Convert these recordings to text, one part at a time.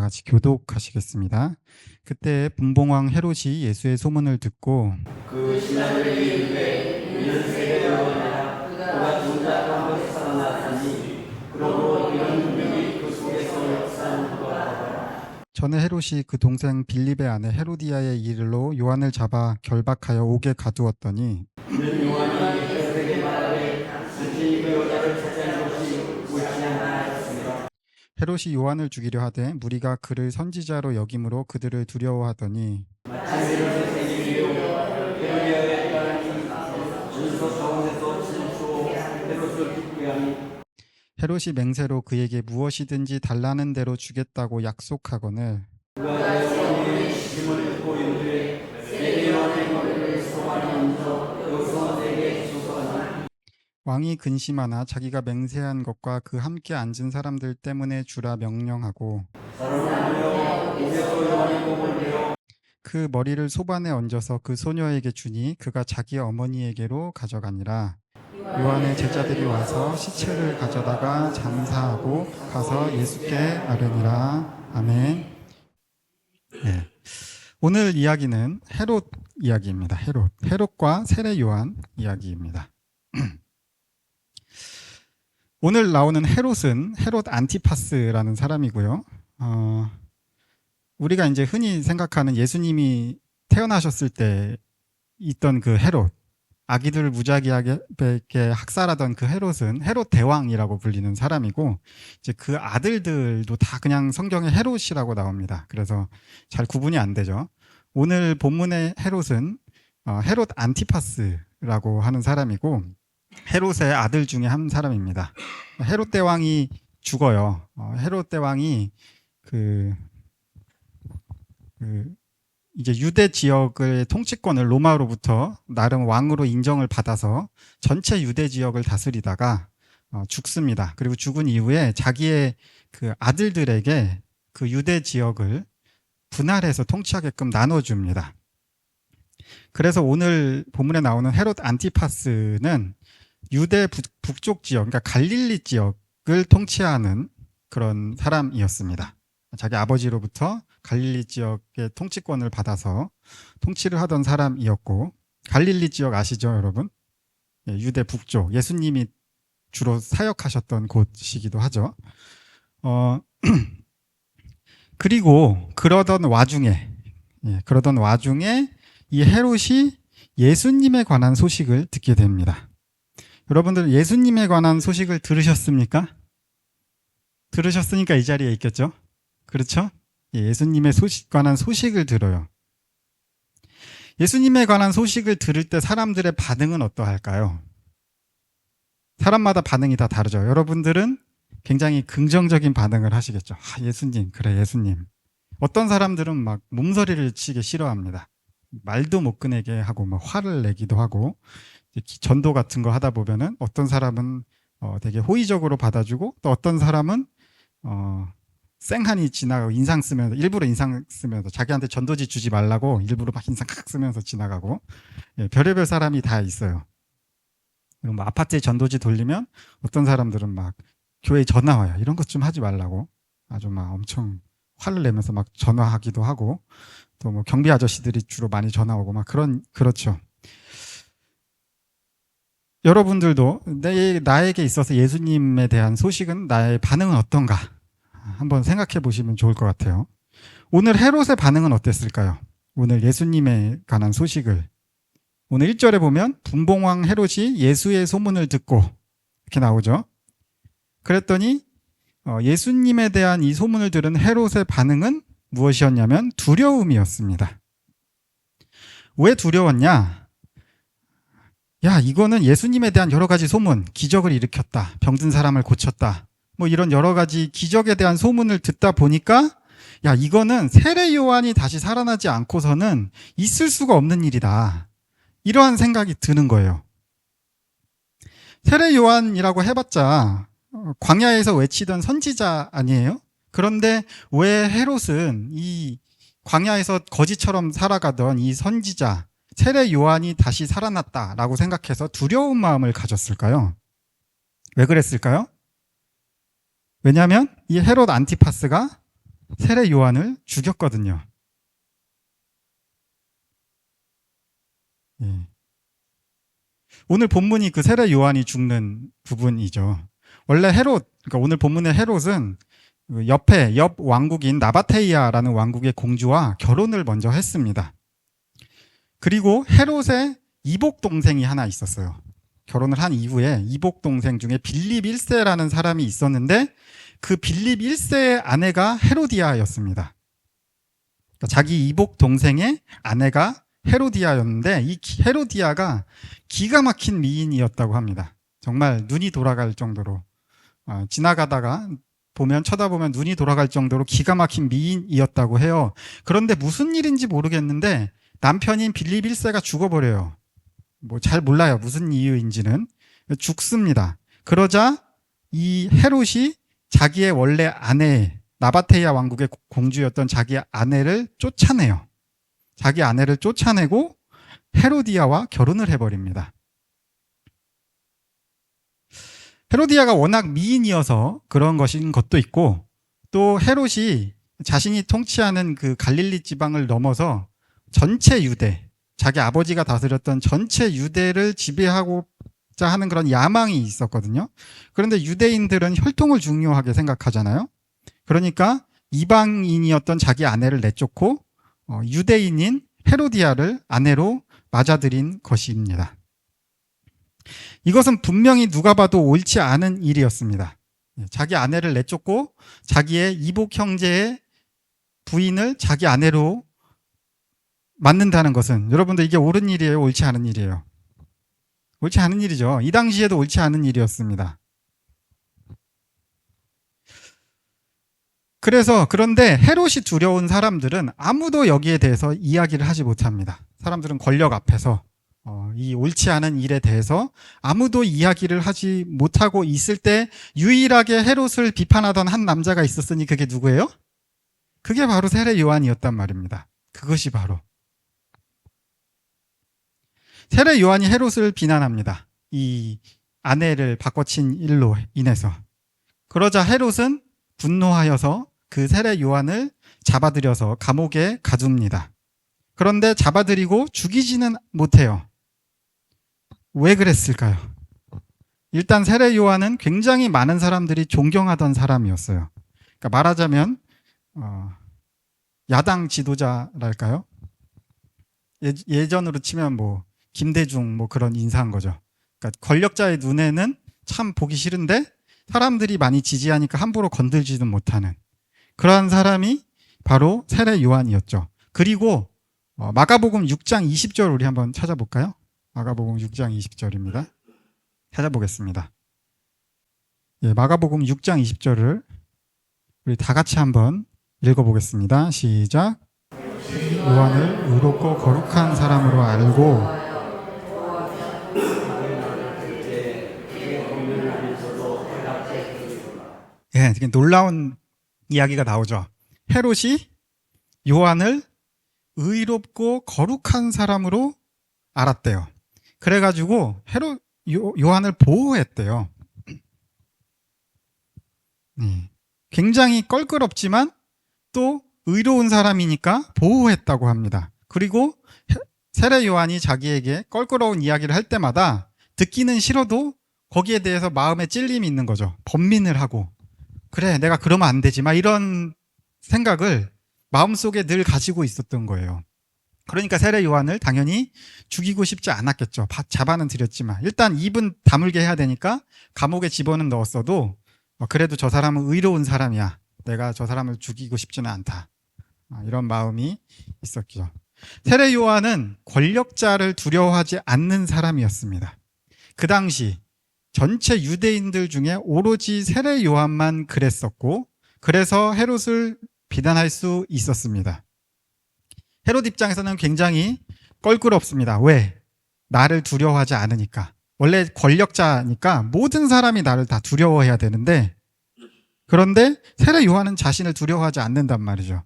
같이 교독하시겠습니다. 그때 분봉왕 헤롯이 예수의 소문을 듣고 그 신하들에게 이르되 이는 세례요한이라 그가 죽은 자 가운데 살아났으니 그러므로 이런 능력이 그 속에서 역사하는 것 같아라. 전에 헤롯이 그 동생 빌립의 아내 헤로디아의 일로 요한을 잡아 결박하여 옥에 가두었더니 이는 요한이 헤롯에게 말하되 당신이 그 여자를 차지한 것이 옳지 않나 하였습니다. 헤롯이 요한을 죽이려 하되 무리가 그를 선지자로 여김으로 그들을 두려워하더니 마침 헤롯의 생일이요 헤로디아의 딸이 전서 가운데서 진수로 헤롯을 기쁘게 하니 헤롯이 맹세로 그에게 무엇이든지 달라는 대로 주겠다고 약속하거늘 그가 여호와의 시심을 듣고 이르되 세례요한의 머리를 소만히 얹어 여기서 내게 주소서니 왕이 근심하나 자기가 맹세한 것과 그 함께 앉은 사람들 때문에 주라 명령하고 사람을 모여 옥에서 요한의 몸을 베어 그 머리를 소반에 얹어서 그 소녀에게 주니 그가 자기 어머니에게로 가져가니라. 요한의 제자들이 와서 시체를 가져다가 장사하고 가서 예수께 아뢰니라. 아멘. 네. 오늘 이야기는 헤롯 이야기입니다. 헤롯과 세례 요한 이야기입니다. 오늘 나오는 헤롯은 헤롯 안티파스라는 사람이고요. 우리가 이제 흔히 생각하는 예수님이 태어나셨을 때 있던 그 헤롯, 아기들을 무지하게 학살하던 그 헤롯은 헤롯 대왕이라고 불리는 사람이고, 이제 그 아들들도 다 그냥 성경에 헤롯이라고 나옵니다. 그래서 잘 구분이 안 되죠. 오늘 본문의 헤롯은 헤롯 안티파스라고 하는 사람이고, 헤롯의 아들 중에 한 사람입니다. 헤롯 대왕이 죽어요. 헤롯 대왕이 이제 유대 지역의 통치권을 로마로부터 나름 왕으로 인정을 받아서 전체 유대 지역을 다스리다가 죽습니다. 그리고 죽은 이후에 자기의 그 아들들에게 그 유대 지역을 분할해서 통치하게끔 나눠줍니다. 그래서 오늘 본문에 나오는 헤롯 안티파스는 유대 북쪽 지역, 그러니까 갈릴리 지역을 통치하는 그런 사람이었습니다. 자기 아버지로부터 갈릴리 지역의 통치권을 받아서 통치를 하던 사람이었고, 갈릴리 지역 아시죠, 여러분? 유대 북쪽, 예수님이 주로 사역하셨던 곳이기도 하죠. 그리고 그러던 와중에 이 헤롯이 예수님에 관한 소식을 듣게 됩니다. 여러분들 예수님에 관한 소식을 들으셨습니까? 들으셨으니까 이 자리에 있겠죠? 그렇죠? 예수님에 관한 소식을 들어요. 예수님에 관한 소식을 들을 때 사람들의 반응은 어떠할까요? 사람마다 반응이 다 다르죠. 여러분들은 굉장히 긍정적인 반응을 하시겠죠. 예수님, 그래, 예수님. 어떤 사람들은 막 몸서리를 치기 싫어합니다. 말도 못 꺼내게 하고 막 화를 내기도 하고, 전도 같은 거 하다 보면은 어떤 사람은 되게 호의적으로 받아주고, 또 어떤 사람은 쌩하니 지나가고 일부러 인상 쓰면서 자기한테 전도지 주지 말라고 일부러 막 인상 칵 쓰면서 지나가고, 별의별 사람이 다 있어요. 그리고 뭐 아파트에 전도지 돌리면 어떤 사람들은 막 교회에 전화 와요. 이런 것 좀 하지 말라고 아주 막 엄청 화를 내면서 막 전화하기도 하고, 또 뭐 경비 아저씨들이 주로 많이 전화 오고 막 그렇죠. 여러분들도 나에게 있어서 예수님에 대한 소식은 나의 반응은 어떤가 한번 생각해 보시면 좋을 것 같아요. 오늘 헤롯의 반응은 어땠을까요? 오늘 예수님에 관한 소식을 오늘 1절에 보면 분봉왕 헤롯이 예수의 소문을 듣고 이렇게 나오죠. 그랬더니 예수님에 대한 이 소문을 들은 헤롯의 반응은 무엇이었냐면 두려움이었습니다. 왜 두려웠냐? 야, 이거는 예수님에 대한 여러 가지 소문, 기적을 일으켰다, 병든 사람을 고쳤다, 뭐 이런 여러 가지 기적에 대한 소문을 듣다 보니까 야, 이거는 세례 요한이 다시 살아나지 않고서는 있을 수가 없는 일이다. 이러한 생각이 드는 거예요. 세례 요한이라고 해봤자 광야에서 외치던 선지자 아니에요? 그런데 왜 헤롯은 이 광야에서 거지처럼 살아가던 이 선지자 세례 요한이 다시 살아났다라고 생각해서 두려운 마음을 가졌을까요? 왜 그랬을까요? 왜냐하면 이 헤롯 안티파스가 세례 요한을 죽였거든요. 예. 오늘 본문이 그 세례 요한이 죽는 부분이죠. 원래 헤롯, 그러니까 오늘 본문의 헤롯은 그 옆 왕국인 나바테이아라는 왕국의 공주와 결혼을 먼저 했습니다. 그리고 헤롯의 이복 동생이 하나 있었어요. 결혼을 한 이후에 이복 동생 중에 빌립 1세라는 사람이 있었는데 그 빌립 1세의 아내가 헤로디아였습니다. 그러니까 자기 이복 동생의 아내가 헤로디아였는데 이 헤로디아가 기가 막힌 미인이었다고 합니다. 정말 눈이 돌아갈 정도로 지나가다가 쳐다보면 눈이 돌아갈 정도로 기가 막힌 미인이었다고 해요. 그런데 무슨 일인지 모르겠는데 남편인 빌립 1세가 죽어버려요. 뭐 잘 몰라요. 무슨 이유인지는. 죽습니다. 그러자 이 헤롯이 자기의 원래 아내, 나바테이아 왕국의 공주였던 자기 아내를 쫓아내요. 자기 아내를 쫓아내고 헤로디아와 결혼을 해버립니다. 헤로디아가 워낙 미인이어서 그런 것인 것도 있고, 또 헤롯이 자신이 통치하는 그 갈릴리 지방을 넘어서 전체 유대, 자기 아버지가 다스렸던 전체 유대를 지배하고자 하는 그런 야망이 있었거든요. 그런데 유대인들은 혈통을 중요하게 생각하잖아요. 그러니까 이방인이었던 자기 아내를 내쫓고 유대인인 헤로디아를 아내로 맞아들인 것입니다. 이것은 분명히 누가 봐도 옳지 않은 일이었습니다. 자기 아내를 내쫓고 자기의 이복 형제의 부인을 자기 아내로 맞는다는 것은 여러분들 이게 옳은 일이에요? 옳지 않은 일이에요? 옳지 않은 일이죠. 이 당시에도 옳지 않은 일이었습니다. 그런데 헤롯이 두려운 사람들은 아무도 여기에 대해서 이야기를 하지 못합니다. 사람들은 권력 앞에서 이 옳지 않은 일에 대해서 아무도 이야기를 하지 못하고 있을 때 유일하게 헤롯을 비판하던 한 남자가 있었으니 그게 누구예요? 그게 바로 세례 요한이었단 말입니다. 그것이 바로 세례 요한이 헤롯을 비난합니다. 이 아내를 바꿔친 일로 인해서. 그러자 헤롯은 분노하여서 그 세례 요한을 잡아들여서 감옥에 가둡니다. 그런데 잡아들이고 죽이지는 못해요. 왜 그랬을까요? 일단 세례 요한은 굉장히 많은 사람들이 존경하던 사람이었어요. 그러니까 말하자면 야당 지도자랄까요? 예전으로 치면 뭐 김대중 뭐 그런 인사한 거죠. 그러니까 권력자의 눈에는 참 보기 싫은데 사람들이 많이 지지하니까 함부로 건들지도 못하는 그러한 사람이 바로 세례 요한이었죠. 그리고 마가복음 6장 20절 우리 한번 찾아볼까요? 마가복음 6장 20절입니다. 찾아보겠습니다. 예, 마가복음 6장 20절을 우리 다 같이 한번 읽어보겠습니다. 시작. 요한을 의롭고 거룩한 사람으로 알고 예, 되게 놀라운 이야기가 나오죠. 헤롯이 요한을 의롭고 거룩한 사람으로 알았대요. 그래가지고 요한을 보호했대요. 굉장히 껄끄럽지만 또 의로운 사람이니까 보호했다고 합니다. 그리고 세례 요한이 자기에게 껄끄러운 이야기를 할 때마다 듣기는 싫어도 거기에 대해서 마음에 찔림이 있는 거죠. 번민을 하고 그래 내가 그러면 안 되지 막 이런 생각을 마음속에 늘 가지고 있었던 거예요. 그러니까 세례 요한을 당연히 죽이고 싶지 않았겠죠. 잡아는 들였지만 일단 입은 다물게 해야 되니까 감옥에 집어는 넣었어도 그래도 저 사람은 의로운 사람이야. 내가 저 사람을 죽이고 싶지는 않다. 이런 마음이 있었죠. 세례 요한은 권력자를 두려워하지 않는 사람이었습니다. 그 당시 전체 유대인들 중에 오로지 세례 요한만 그랬었고 그래서 헤롯을 비난할 수 있었습니다. 헤롯 입장에서는 굉장히 껄끄럽습니다. 왜? 나를 두려워하지 않으니까. 원래 권력자니까 모든 사람이 나를 다 두려워해야 되는데 그런데 세례 요한은 자신을 두려워하지 않는단 말이죠.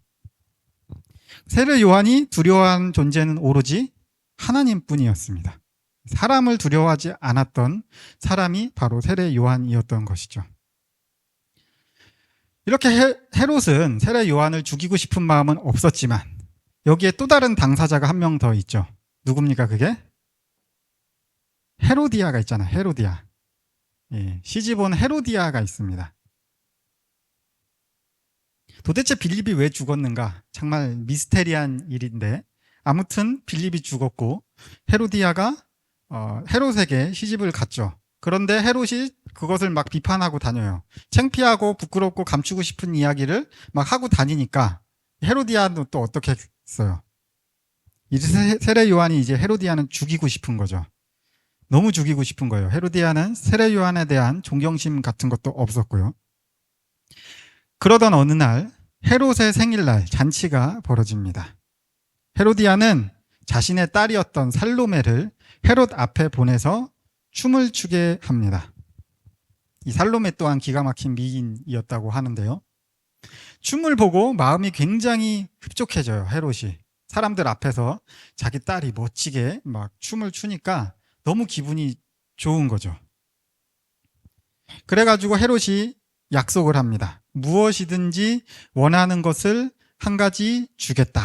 세례 요한이 두려워한 존재는 오로지 하나님뿐이었습니다. 사람을 두려워하지 않았던 사람이 바로 세례 요한이었던 것이죠. 이렇게 헤롯은 세례 요한을 죽이고 싶은 마음은 없었지만 여기에 또 다른 당사자가 한 명 더 있죠. 누굽니까 그게? 헤로디아가 있잖아요. 헤로디아. 예, 시집온 헤로디아가 있습니다. 도대체 빌립이 왜 죽었는가? 정말 미스테리한 일인데 아무튼 빌립이 죽었고 헤로디아가 헤롯에게 시집을 갔죠. 그런데 헤롯이 그것을 막 비판하고 다녀요. 창피하고 부끄럽고 감추고 싶은 이야기를 막 하고 다니니까 헤로디아는 또 어떻게 했어요? 이제 세례 요한이 이제 헤로디아는 죽이고 싶은 거죠. 너무 죽이고 싶은 거예요. 헤로디아는 세례 요한에 대한 존경심 같은 것도 없었고요. 그러던 어느 날 헤롯의 생일날 잔치가 벌어집니다. 헤로디아는 자신의 딸이었던 살로메를 헤롯 앞에 보내서 춤을 추게 합니다. 이 살로메 또한 기가 막힌 미인이었다고 하는데요. 춤을 보고 마음이 굉장히 흡족해져요. 헤롯이. 사람들 앞에서 자기 딸이 멋지게 막 춤을 추니까 너무 기분이 좋은 거죠. 그래가지고 헤롯이 약속을 합니다. 무엇이든지 원하는 것을 한 가지 주겠다.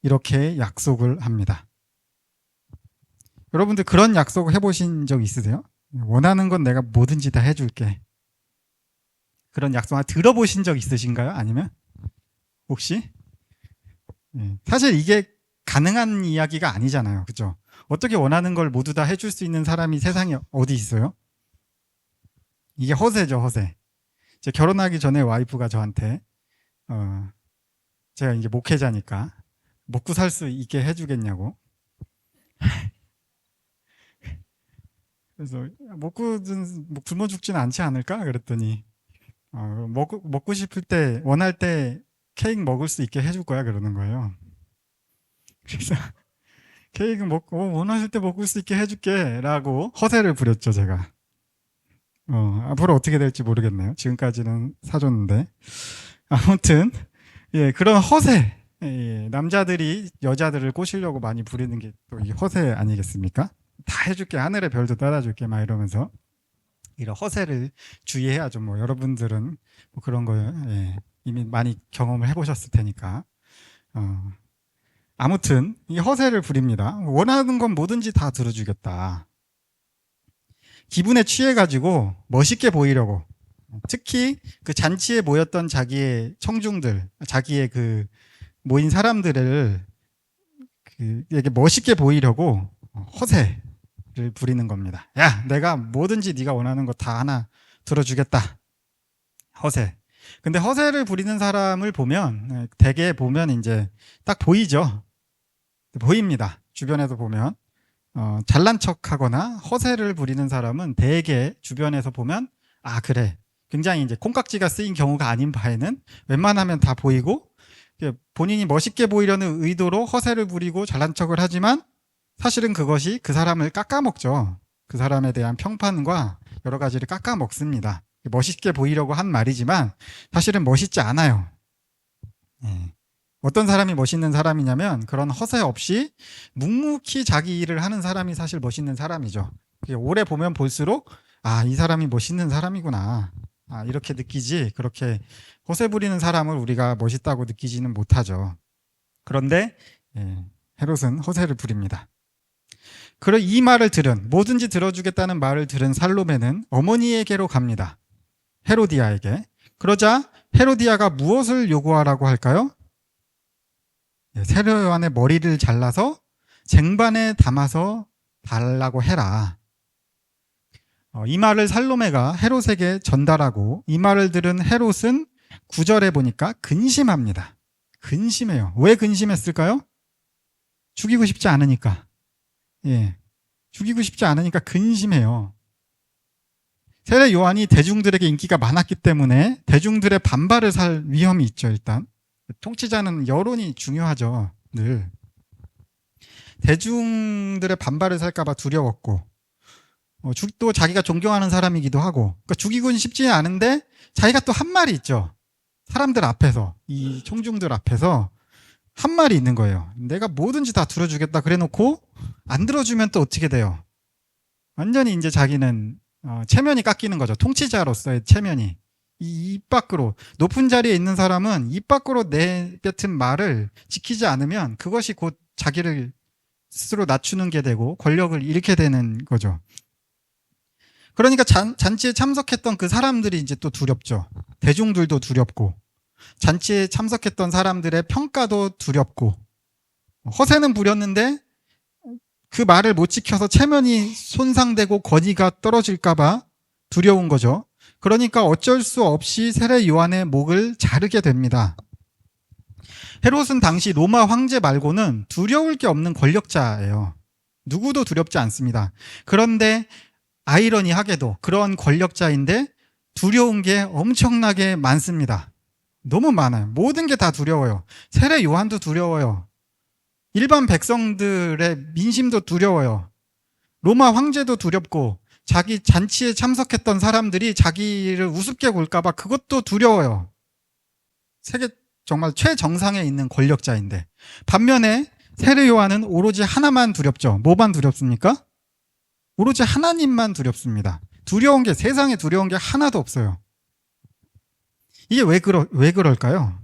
이렇게 약속을 합니다. 여러분들 그런 약속 해보신 적 있으세요? 원하는 건 내가 뭐든지 다 해줄게. 그런 약속 들어보신 적 있으신가요? 아니면 혹시? 사실 이게 가능한 이야기가 아니잖아요. 그죠? 어떻게 원하는 걸 모두 다 해줄 수 있는 사람이 세상에 어디 있어요? 이게 허세죠, 허세. 제 결혼하기 전에 와이프가 저한테 제가 이제 목회자니까 먹고 살 수 있게 해주겠냐고. 그래서 먹고는 뭐 굶어 죽지는 않지 않을까? 그랬더니 먹고 싶을 때 원할 때 케이크 먹을 수 있게 해줄 거야 그러는 거예요. 그래서 케이크 먹고 원하실 때 먹을 수 있게 해줄게라고 허세를 부렸죠 제가. 앞으로 어떻게 될지 모르겠네요. 지금까지는 사줬는데 아무튼 그런 허세, 남자들이 여자들을 꼬시려고 많이 부리는 게 또 이 허세 아니겠습니까? 다 해줄게, 하늘의 별도 따라줄게 막 이러면서 이런 허세를 주의해야죠. 뭐 여러분들은 뭐 그런 거 이미 많이 경험을 해보셨을 테니까. 아무튼 이 허세를 부립니다. 원하는 건 뭐든지 다 들어주겠다. 기분에 취해가지고 멋있게 보이려고, 특히 그 잔치에 모였던 자기의 청중들, 자기의 그 모인 사람들을 이렇게 멋있게 보이려고 허세를 부리는 겁니다. 야, 내가 뭐든지 네가 원하는 거 다 하나 들어주겠다. 허세. 근데 허세를 부리는 사람을 보면 대개 보면 이제 딱 보이죠. 보입니다. 주변에서 보면 잘난 척하거나 허세를 부리는 사람은 대개 주변에서 보면 그래, 굉장히 이제 콩깍지가 쓰인 경우가 아닌 바에는 웬만하면 다 보이고 본인이 멋있게 보이려는 의도로 허세를 부리고 잘난 척을 하지만 사실은 그것이 그 사람을 깎아먹죠. 그 사람에 대한 평판과 여러 가지를 깎아먹습니다. 멋있게 보이려고 한 말이지만 사실은 멋있지 않아요. 어떤 사람이 멋있는 사람이냐면 그런 허세 없이 묵묵히 자기 일을 하는 사람이 사실 멋있는 사람이죠. 오래 보면 볼수록 이 사람이 멋있는 사람이구나, 이렇게 느끼지, 그렇게 허세 부리는 사람을 우리가 멋있다고 느끼지는 못하죠. 그런데 헤롯은 허세를 부립니다. 이 말을 들은, 뭐든지 들어주겠다는 말을 들은 살로메는 어머니에게로 갑니다. 헤로디아에게. 그러자 헤로디아가 무엇을 요구하라고 할까요? 세례 요한의 머리를 잘라서 쟁반에 담아서 달라고 해라. 이 말을 살로메가 헤롯에게 전달하고 이 말을 들은 헤롯은 9절에 보니까 근심합니다. 근심해요. 왜 근심했을까요? 죽이고 싶지 않으니까. 죽이고 싶지 않으니까 근심해요. 세례 요한이 대중들에게 인기가 많았기 때문에 대중들의 반발을 살 위험이 있죠. 일단 통치자는 여론이 중요하죠. 늘 대중들의 반발을 살까 봐 두려웠고, 또 자기가 존경하는 사람이기도 하고, 그러니까 죽이고는 싶지 않은데 자기가 또 한 말이 있죠. 사람들 앞에서, 이 청중들 앞에서 한 말이 있는 거예요. 내가 뭐든지 다 들어주겠다 그래놓고 안 들어주면 또 어떻게 돼요? 완전히 이제 자기는 체면이 깎이는 거죠. 통치자로서의 체면이. 입 밖으로, 높은 자리에 있는 사람은 입 밖으로 내뱉은 말을 지키지 않으면 그것이 곧 자기를 스스로 낮추는 게 되고 권력을 잃게 되는 거죠. 그러니까 잔치에 참석했던 그 사람들이 이제 또 두렵죠. 대중들도 두렵고, 잔치에 참석했던 사람들의 평가도 두렵고, 허세는 부렸는데 그 말을 못 지켜서 체면이 손상되고 권위가 떨어질까봐 두려운 거죠. 그러니까 어쩔 수 없이 세례 요한의 목을 자르게 됩니다. 헤롯은 당시 로마 황제 말고는 두려울 게 없는 권력자예요. 누구도 두렵지 않습니다. 그런데 아이러니하게도 그런 권력자인데 두려운 게 엄청나게 많습니다. 너무 많아요. 모든 게 다 두려워요. 세례 요한도 두려워요. 일반 백성들의 민심도 두려워요. 로마 황제도 두렵고, 자기 잔치에 참석했던 사람들이 자기를 우습게 볼까봐 그것도 두려워요. 세계 정말 최정상에 있는 권력자인데, 반면에 세례 요한은 오로지 하나만 두렵죠. 뭐만 두렵습니까? 오로지 하나님만 두렵습니다. 두려운 게, 세상에 두려운 게 하나도 없어요. 이게 왜 그럴까요?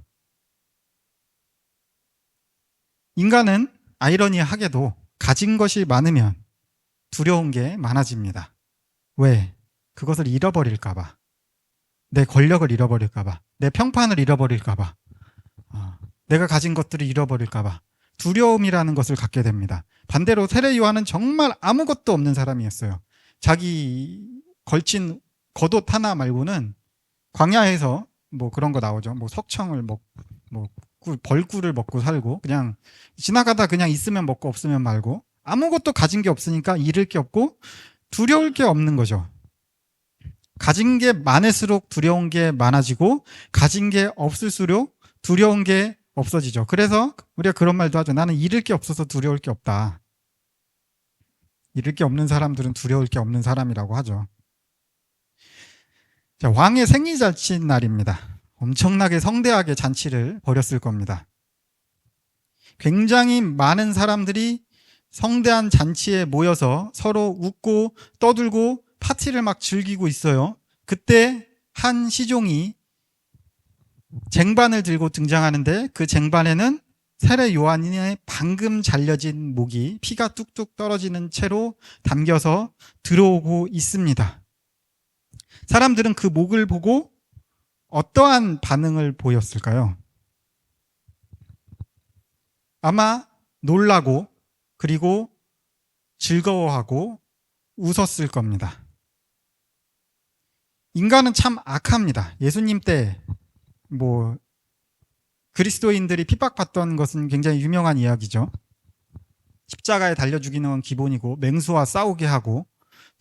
인간은 아이러니하게도 가진 것이 많으면 두려운 게 많아집니다. 왜? 그것을 잃어버릴까봐. 내 권력을 잃어버릴까봐. 내 평판을 잃어버릴까봐. 내가 가진 것들을 잃어버릴까봐. 두려움이라는 것을 갖게 됩니다. 반대로 세례 요한은 정말 아무것도 없는 사람이었어요. 자기 걸친 겉옷 하나 말고는 광야에서 뭐 그런 거 나오죠. 뭐 석청을 벌꿀을 먹고 살고, 그냥 지나가다 그냥 있으면 먹고 없으면 말고, 아무것도 가진 게 없으니까 잃을 게 없고 두려울 게 없는 거죠. 가진 게 많을수록 두려운 게 많아지고, 가진 게 없을수록 두려운 게 없어지죠. 그래서 우리가 그런 말도 하죠. 나는 잃을 게 없어서 두려울 게 없다. 잃을 게 없는 사람들은 두려울 게 없는 사람이라고 하죠. 자, 왕의 생리잔치 날입니다. 엄청나게 성대하게 잔치를 벌였을 겁니다. 굉장히 많은 사람들이 성대한 잔치에 모여서 서로 웃고 떠들고 파티를 막 즐기고 있어요. 그때 한 시종이 쟁반을 들고 등장하는데, 그 쟁반에는 세례 요한의 방금 잘려진 목이 피가 뚝뚝 떨어지는 채로 담겨서 들어오고 있습니다. 사람들은 그 목을 보고 어떠한 반응을 보였을까요? 아마 놀라고, 그리고 즐거워하고 웃었을 겁니다. 인간은 참 악합니다. 예수님 때 그리스도인들이 핍박받던 것은 굉장히 유명한 이야기죠. 십자가에 달려 죽이는 건 기본이고, 맹수와 싸우게 하고,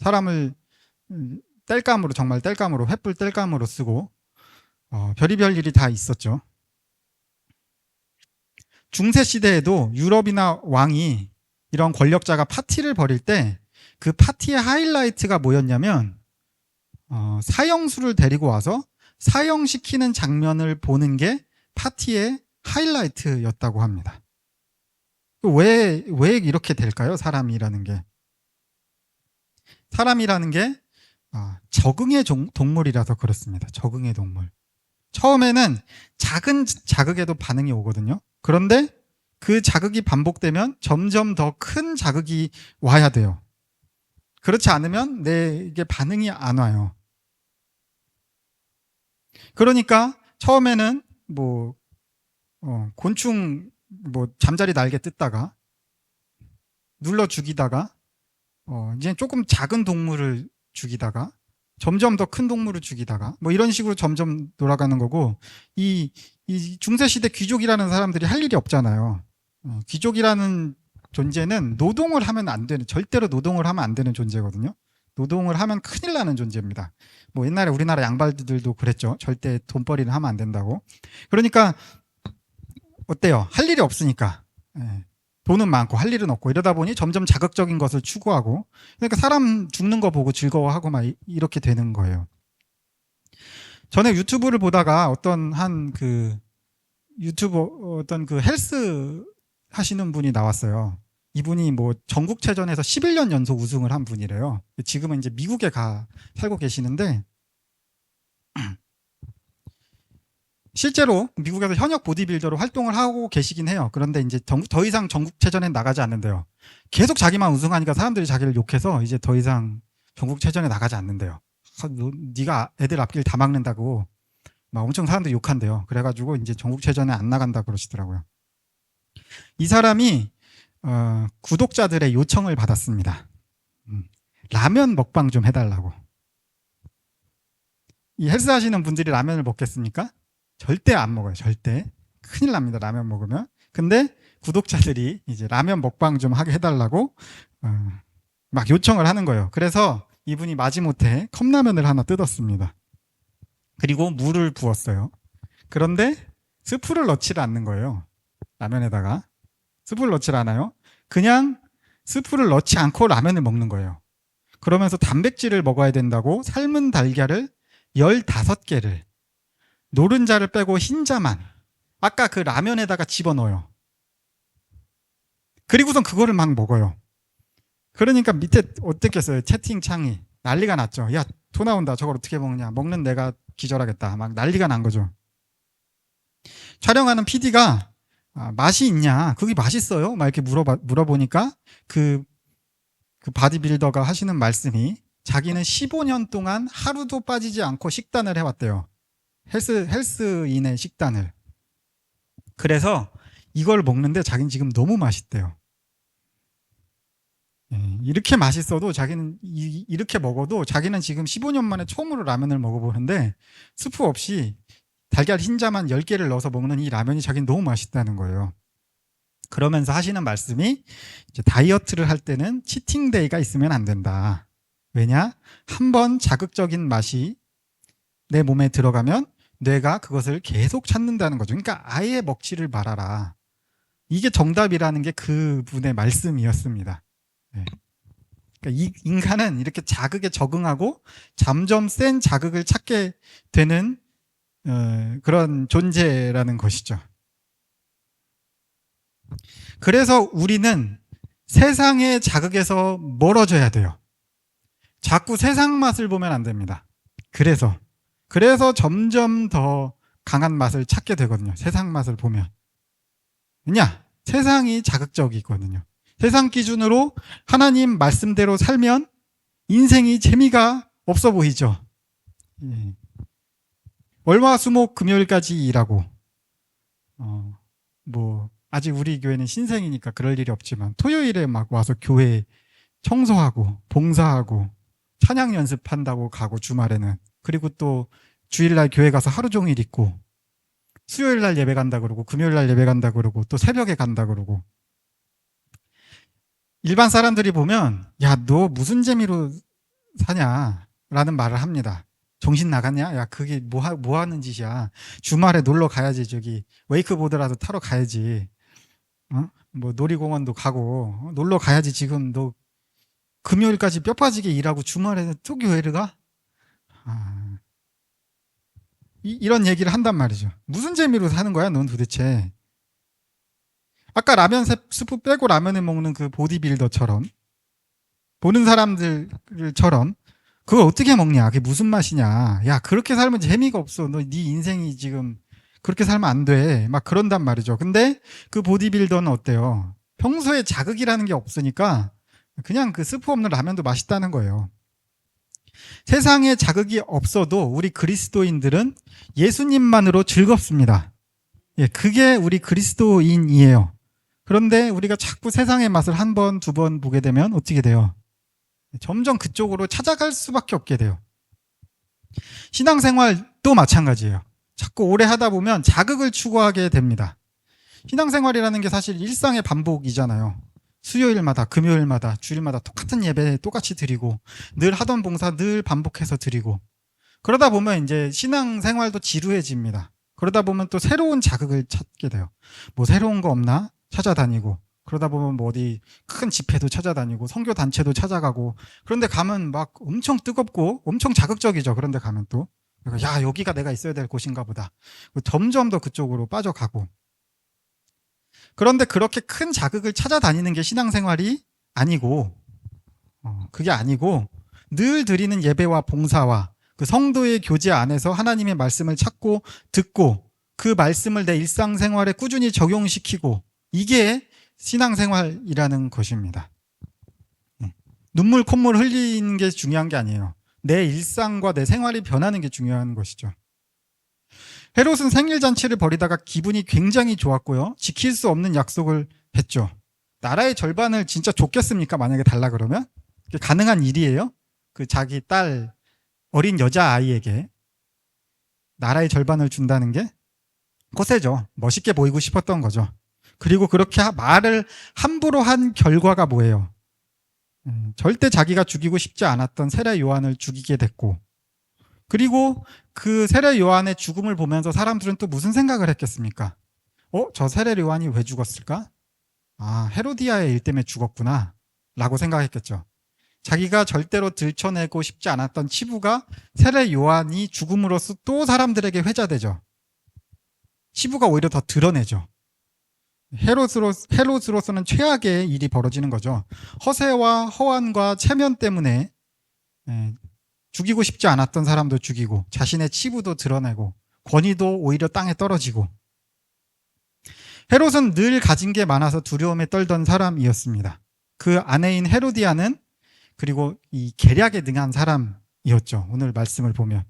사람을 땔감으로, 정말 땔감으로, 횃불 땔감으로 쓰고, 별의별 일이 다 있었죠. 중세 시대에도 유럽이나 왕이 이런 권력자가 파티를 벌일 때 그 파티의 하이라이트가 뭐였냐면, 사형수를 데리고 와서 사형시키는 장면을 보는 게 파티의 하이라이트였다고 합니다. 왜 이렇게 될까요? 사람이라는 게 적응의 동물이라서 그렇습니다. 적응의 동물. 처음에는 작은 자극에도 반응이 오거든요. 그런데 그 자극이 반복되면 점점 더 큰 자극이 와야 돼요. 그렇지 않으면 내게 반응이 안 와요. 그러니까 처음에는 곤충 잠자리 날개 뜯다가 눌러 죽이다가 이제 조금 작은 동물을 죽이다가 점점 더 큰 동물을 죽이다가 이런 식으로 점점 돌아가는 거고, 이 중세시대 귀족이라는 사람들이 할 일이 없잖아요. 귀족이라는 존재는 노동을 하면 안 되는, 절대로 노동을 하면 안 되는 존재거든요. 노동을 하면 큰일 나는 존재입니다. 옛날에 우리나라 양반들도 그랬죠. 절대 돈벌이를 하면 안 된다고. 그러니까 어때요? 할 일이 없으니까. 돈은 많고 할 일은 없고, 이러다 보니 점점 자극적인 것을 추구하고, 그러니까 사람 죽는 거 보고 즐거워하고 막 이렇게 되는 거예요. 전에 유튜브를 보다가 어떤 헬스 하시는 분이 나왔어요. 이분이 전국체전에서 11년 연속 우승을 한 분이래요. 지금은 이제 미국에 살고 계시는데, 실제로 미국에서 현역 보디빌더로 활동을 하고 계시긴 해요. 그런데 이제 더 이상 전국체전에 나가지 않는데요. 계속 자기만 우승하니까 사람들이 자기를 욕해서 이제 더 이상 전국체전에 나가지 않는데요. 네가 애들 앞길 다 막는다고 막 엄청 사람들이 욕한대요. 그래가지고 이제 전국체전에 안 나간다 그러시더라고요. 이 사람이 구독자들의 요청을 받았습니다. 라면 먹방 좀 해달라고. 이 헬스 하시는 분들이 라면을 먹겠습니까? 절대 안 먹어요. 절대. 큰일 납니다. 라면 먹으면. 근데 구독자들이 이제 라면 먹방 좀 하게 해달라고 막 요청을 하는 거예요. 그래서 이분이 마지못해 컵라면을 하나 뜯었습니다. 그리고 물을 부었어요. 그런데 스프를 넣지를 않는 거예요. 라면에다가. 스프를 넣지를 않아요. 그냥 스프를 넣지 않고 라면을 먹는 거예요. 그러면서 단백질을 먹어야 된다고 삶은 달걀을 15개를 노른자를 빼고 흰자만 아까 그 라면에다가 집어넣어요. 그리고선 그거를 막 먹어요. 그러니까 밑에 어땠겠어요? 채팅창이 난리가 났죠. 야, 토 나온다. 저걸 어떻게 먹냐. 먹는 내가 기절하겠다. 막 난리가 난 거죠. 촬영하는 PD가 맛이 있냐? 그게 맛있어요? 막 이렇게 물어보니까 그 바디빌더가 하시는 말씀이 자기는 15년 동안 하루도 빠지지 않고 식단을 해왔대요. 헬스인의 식단을. 그래서 이걸 먹는데 자기는 지금 너무 맛있대요. 이렇게 맛있어도 자기는 이렇게 먹어도 자기는 지금 15년 만에 처음으로 라면을 먹어보는데 스프 없이 달걀 흰자만 10개를 넣어서 먹는 이 라면이 자기는 너무 맛있다는 거예요. 그러면서 하시는 말씀이 이제 다이어트를 할 때는 치팅데이가 있으면 안 된다. 왜냐? 한번 자극적인 맛이 내 몸에 들어가면 뇌가 그것을 계속 찾는다는 거죠. 그러니까 아예 먹지를 말아라. 이게 정답이라는 게 그분의 말씀이었습니다. 네. 그러니까 이 인간은 이렇게 자극에 적응하고 점점 센 자극을 찾게 되는 그런 존재라는 것이죠. 그래서 우리는 세상의 자극에서 멀어져야 돼요. 자꾸 세상 맛을 보면 안 됩니다. 그래서 점점 더 강한 맛을 찾게 되거든요. 세상 맛을 보면. 왜냐? 세상이 자극적이거든요. 세상 기준으로 하나님 말씀대로 살면 인생이 재미가 없어 보이죠. 월화수목 금요일까지 일하고 아직 우리 교회는 신생이니까 그럴 일이 없지만 토요일에 막 와서 교회 청소하고 봉사하고 찬양 연습한다고 가고 주말에는 그리고 또 주일날 교회 가서 하루 종일 있고 수요일날 예배 간다 그러고 금요일날 예배 간다 그러고 또 새벽에 간다 그러고 일반 사람들이 보면 야, 너 무슨 재미로 사냐 라는 말을 합니다. 정신 나갔냐? 야, 그게 뭐 하는 짓이야. 주말에 놀러 가야지. 저기 웨이크보드라도 타러 가야지. 뭐 놀이공원도 가고 놀러 가야지. 지금 너 금요일까지 뼈 빠지게 일하고 주말에 또 교회를 가? 이런 얘기를 한단 말이죠. 무슨 재미로 사는 거야, 넌 도대체? 아까 라면 스프 빼고 라면을 먹는 그 보디빌더처럼 보는 사람들처럼 그걸 어떻게 먹냐? 그게 무슨 맛이냐? 야, 그렇게 살면 재미가 없어. 너 네 인생이 지금 그렇게 살면 안 돼. 막 그런단 말이죠. 근데 그 보디빌더는 어때요? 평소에 자극이라는 게 없으니까 그냥 그 스프 없는 라면도 맛있다는 거예요. 세상에 자극이 없어도 우리 그리스도인들은 예수님만으로 즐겁습니다. 예, 그게 우리 그리스도인이에요. 그런데 우리가 자꾸 세상의 맛을 한 번, 두 번 보게 되면 어떻게 돼요? 점점 그쪽으로 찾아갈 수밖에 없게 돼요. 신앙생활도 마찬가지예요. 자꾸 오래 하다 보면 자극을 추구하게 됩니다. 신앙생활이라는 게 사실 일상의 반복이잖아요. 수요일마다, 금요일마다, 주일마다 똑같은 예배 똑같이 드리고 늘 하던 봉사 늘 반복해서 드리고 그러다 보면 이제 신앙생활도 지루해집니다. 그러다 보면 또 새로운 자극을 찾게 돼요. 뭐 새로운 거 없나? 찾아다니고 그러다 보면 뭐 어디 큰 집회도 찾아다니고 선교 단체도 찾아가고 그런데 가면 막 엄청 뜨겁고 엄청 자극적이죠. 그런데 가면 또 야, 여기가 내가 있어야 될 곳인가 보다. 점점 더 그쪽으로 빠져가고 그런데 그렇게 큰 자극을 찾아다니는 게 신앙생활이 아니고 그게 아니고 늘 드리는 예배와 봉사와 그 성도의 교제 안에서 하나님의 말씀을 찾고 듣고 그 말씀을 내 일상생활에 꾸준히 적용시키고, 이게 신앙생활이라는 것입니다. 눈물 콧물 흘리는 게 중요한 게 아니에요. 내 일상과 내 생활이 변하는 게 중요한 것이죠. 헤롯은 생일잔치를 벌이다가 기분이 굉장히 좋았고요. 지킬 수 없는 약속을 했죠. 나라의 절반을 진짜 줬겠습니까? 만약에 달라 그러면? 그게 가능한 일이에요? 그 자기 딸, 어린 여자아이에게 나라의 절반을 준다는 게 거세죠. 멋있게 보이고 싶었던 거죠. 그리고 그렇게 말을 함부로 한 결과가 뭐예요? 절대 자기가 죽이고 싶지 않았던 세례 요한을 죽이게 됐고, 그리고 그 세례 요한의 죽음을 보면서 사람들은 또 무슨 생각을 했겠습니까? 저 세례 요한이 왜 죽었을까? 아, 헤로디아의 일 때문에 죽었구나 라고 생각했겠죠. 자기가 절대로 들춰내고 싶지 않았던 치부가 세례 요한이 죽음으로써 또 사람들에게 회자되죠. 치부가 오히려 더 드러내죠. 헤롯으로서는 최악의 일이 벌어지는 거죠. 허세와 허환과 체면 때문에 죽이고 싶지 않았던 사람도 죽이고, 자신의 치부도 드러내고, 권위도 오히려 땅에 떨어지고. 헤롯은 늘 가진 게 많아서 두려움에 떨던 사람이었습니다. 그 아내인 헤로디아는 그리고 이 계략에 능한 사람이었죠. 오늘 말씀을 보면.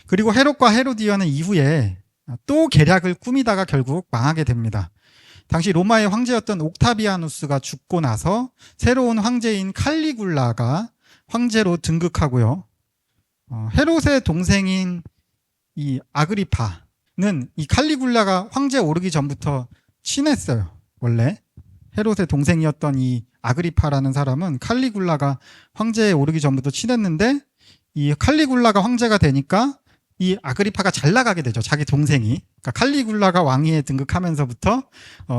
그리고 헤롯과 헤로디아는 이후에 또 계략을 꾸미다가 결국 망하게 됩니다. 당시 로마의 황제였던 옥타비아누스가 죽고 나서 새로운 황제인 칼리굴라가 황제로 등극하고요. 헤롯의 동생인 이 아그리파는 이 칼리굴라가 황제에 오르기 전부터 친했어요. 원래 헤롯의 동생이었던 이 아그리파라는 사람은 칼리굴라가 황제에 오르기 전부터 친했는데, 이 칼리굴라가 황제가 되니까 이 아그리파가 잘 나가게 되죠. 자기 동생이. 그러니까 칼리굴라가 왕위에 등극하면서부터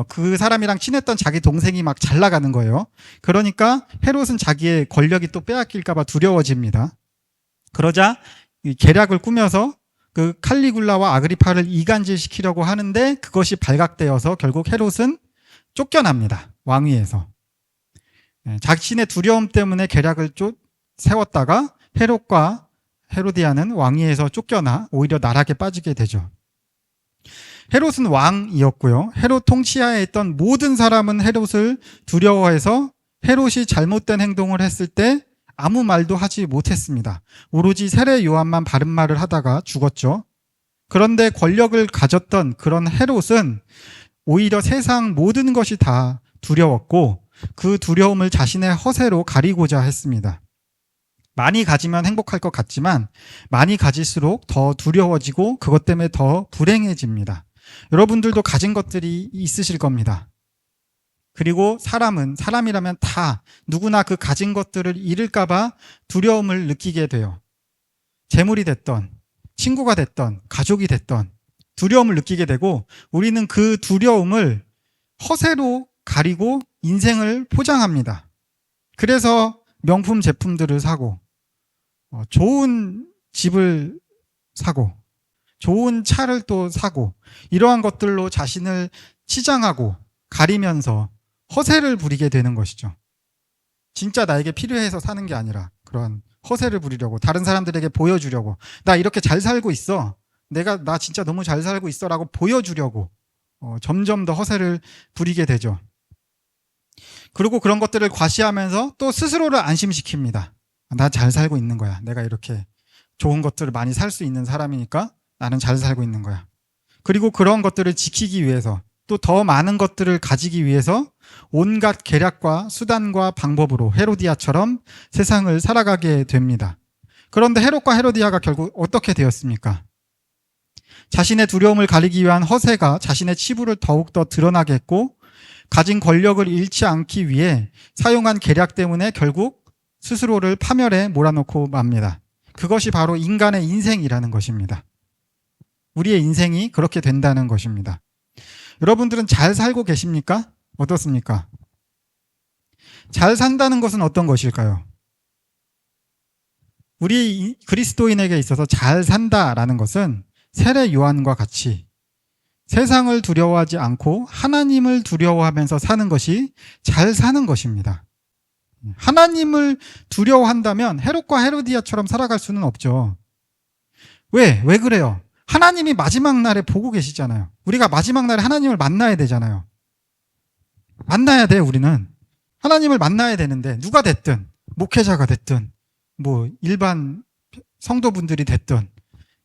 그 사람이랑 친했던 자기 동생이 막 잘 나가는 거예요. 그러니까 헤롯은 자기의 권력이 또 빼앗길까 봐 두려워집니다. 그러자 이 계략을 꾸며서 그 칼리굴라와 아그리파를 이간질시키려고 하는데, 그것이 발각되어서 결국 헤롯은 쫓겨납니다. 왕위에서. 자신의 두려움 때문에 계략을 세웠다가 헤롯과 헤로디아는 왕위에서 쫓겨나 오히려 나락에 빠지게 되죠. 헤롯은 왕이었고요. 헤롯 통치하에 있던 모든 사람은 헤롯을 두려워해서 헤롯이 잘못된 행동을 했을 때 아무 말도 하지 못했습니다. 오로지 세례 요한만 바른 말을 하다가 죽었죠. 그런데 권력을 가졌던 그런 헤롯은 오히려 세상 모든 것이 다 두려웠고, 그 두려움을 자신의 허세로 가리고자 했습니다. 많이 가지면 행복할 것 같지만 많이 가질수록 더 두려워지고 그것 때문에 더 불행해집니다. 여러분들도 가진 것들이 있으실 겁니다. 그리고 사람이라면 다 누구나 그 가진 것들을 잃을까 봐 두려움을 느끼게 돼요. 재물이 됐던, 친구가 됐던, 가족이 됐던 두려움을 느끼게 되고, 우리는 그 두려움을 허세로 가리고 인생을 포장합니다. 그래서 명품 제품들을 사고, 좋은 집을 사고, 좋은 차를 또 사고, 이러한 것들로 자신을 치장하고 가리면서 허세를 부리게 되는 것이죠. 진짜 나에게 필요해서 사는 게 아니라 그런 허세를 부리려고, 다른 사람들에게 보여주려고, 나 이렇게 잘 살고 있어, 나 진짜 너무 잘 살고 있어 라고 보여주려고 점점 더 허세를 부리게 되죠. 그리고 그런 것들을 과시하면서 또 스스로를 안심시킵니다. 나 잘 살고 있는 거야. 내가 이렇게 좋은 것들을 많이 살 수 있는 사람이니까 나는 잘 살고 있는 거야. 그리고 그런 것들을 지키기 위해서, 또 더 많은 것들을 가지기 위해서 온갖 계략과 수단과 방법으로 헤로디아처럼 세상을 살아가게 됩니다. 그런데 헤롯과 헤로디아가 결국 어떻게 되었습니까? 자신의 두려움을 가리기 위한 허세가 자신의 치부를 더욱더 드러나게 했고, 가진 권력을 잃지 않기 위해 사용한 계략 때문에 결국 스스로를 파멸에 몰아넣고 맙니다. 그것이 바로 인간의 인생이라는 것입니다. 우리의 인생이 그렇게 된다는 것입니다. 여러분들은 잘 살고 계십니까? 어떻습니까? 잘 산다는 것은 어떤 것일까요? 우리 그리스도인에게 있어서 잘 산다라는 것은 세례 요한과 같이 세상을 두려워하지 않고 하나님을 두려워하면서 사는 것이 잘 사는 것입니다. 하나님을 두려워한다면 헤롯과 헤로디아처럼 살아갈 수는 없죠. 왜 그래요? 하나님이 마지막 날에 보고 계시잖아요. 우리가 마지막 날에 하나님을 만나야 되잖아요. 만나야 돼요, 우리는. 하나님을 만나야 되는데, 누가 됐든, 목회자가 됐든, 뭐, 일반 성도분들이 됐든,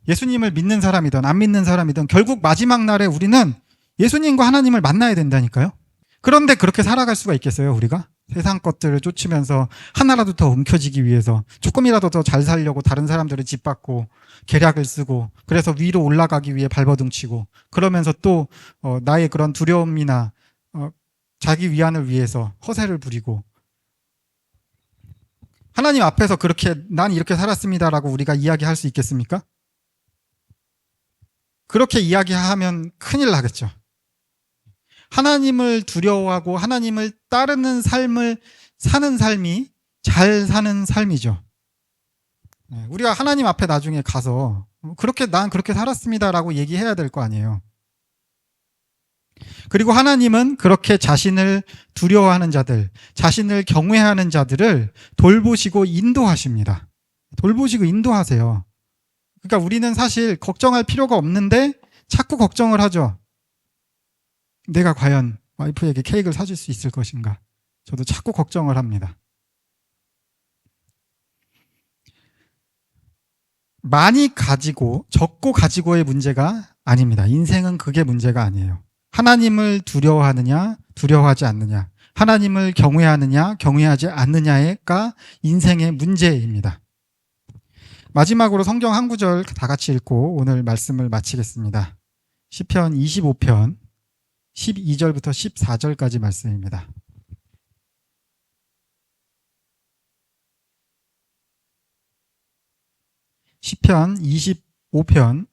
예수님을 믿는 사람이든, 안 믿는 사람이든, 결국 마지막 날에 우리는 예수님과 하나님을 만나야 된다니까요. 그런데 그렇게 살아갈 수가 있겠어요, 우리가? 세상 것들을 쫓으면서 하나라도 더 움켜쥐기 위해서 조금이라도 더 잘 살려고 다른 사람들을 짓밟고 계략을 쓰고 그래서 위로 올라가기 위해 발버둥치고 그러면서 또 나의 그런 두려움이나 자기 위안을 위해서 허세를 부리고 하나님 앞에서 그렇게 난 이렇게 살았습니다라고 우리가 이야기할 수 있겠습니까? 그렇게 이야기하면 큰일 나겠죠. 하나님을 두려워하고 하나님을 따르는 삶을 사는 삶이 잘 사는 삶이죠. 우리가 하나님 앞에 나중에 가서 난 그렇게 살았습니다라고 얘기해야 될 거 아니에요. 그리고 하나님은 그렇게 자신을 두려워하는 자들, 자신을 경외하는 자들을 돌보시고 인도하십니다. 돌보시고 인도하세요. 그러니까 우리는 사실 걱정할 필요가 없는데 자꾸 걱정을 하죠. 내가 과연 와이프에게 케이크를 사줄 수 있을 것인가? 저도 자꾸 걱정을 합니다. 많이 가지고 적고 가지고의 문제가 아닙니다. 인생은 그게 문제가 아니에요. 하나님을 두려워하느냐 두려워하지 않느냐, 하나님을 경외하느냐 경외하지 않느냐가 인생의 문제입니다. 마지막으로 성경 한 구절 다 같이 읽고 오늘 말씀을 마치겠습니다. 시편 25편 12절부터 14절까지 말씀입니다. 시편 25편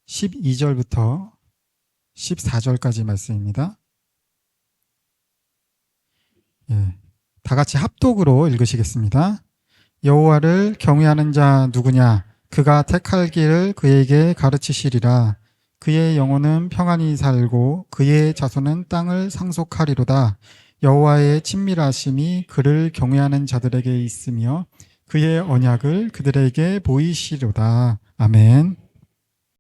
12절부터 14절까지 말씀입니다. 다 같이 합독으로 읽으시겠습니다. 여호와를 경외하는 자 누구냐? 그가 택할 길을 그에게 가르치시리라. 그의 영혼은 평안히 살고 그의 자손은 땅을 상속하리로다. 여호와의 친밀하심이 그를 경외하는 자들에게 있으며 그의 언약을 그들에게 보이시리로다. 아멘.